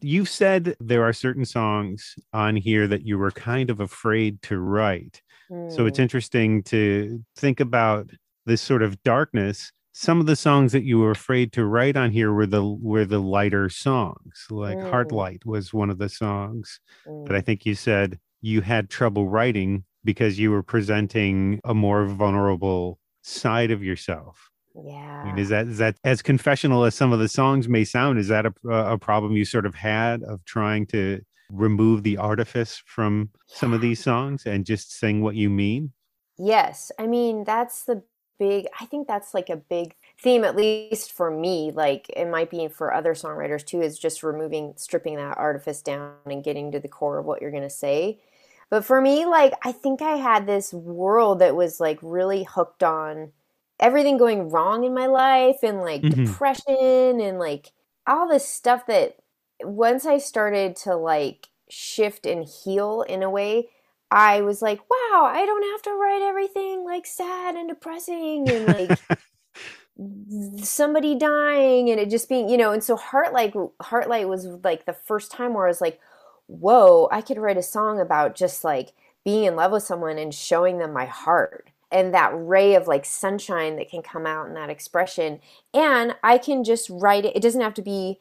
You've said there are certain songs on here that you were kind of afraid to write. So it's Mm, interesting to think about this sort of darkness. Some of the songs that you were afraid to write on here were the lighter songs. Like mm, Heartlight was one of the songs that I mm. think you said you had trouble writing because you were presenting a more vulnerable side of yourself. I mean, Yeah. is that as confessional as some of the songs may sound? Is that a problem you sort of had of trying to remove the artifice from some of these songs and just sing what you mean? Yes. I mean, I think that's like a big theme, at least for me. Like it might be for other songwriters too, is just stripping that artifice down and getting to the core of what you're going to say. But for me, like, I think I had this world that was like really hooked on everything going wrong in my life and like Hmm. depression and like all this stuff that once I started to like shift and heal in a way, I was like, wow, I don't have to write everything like sad and depressing and like somebody dying and it just being, and so Heartlight was like the first time where I was like, whoa, I could write a song about just like being in love with someone and showing them my heart and that ray of like sunshine that can come out in that expression. And I can just write it. It doesn't have to be,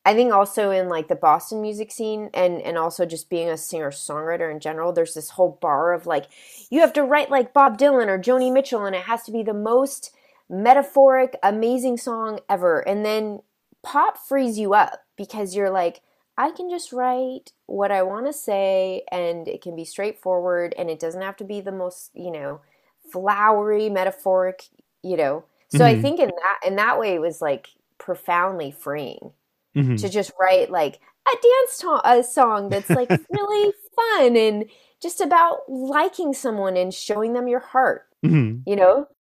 I think also in like the Boston music scene and also just being a singer-songwriter in general, there's this whole bar of like you have to write like Bob Dylan or Joni Mitchell and it has to be the most metaphoric, amazing song ever. And then pop frees you up because you're like, I can just write what I want to say and it can be straightforward and it doesn't have to be the most, flowery, metaphoric, you know. So I Hmm. think in that way it was like profoundly freeing to Hmm. just write like a song that's like really fun and just about liking someone and showing them your heart, Hmm. you know?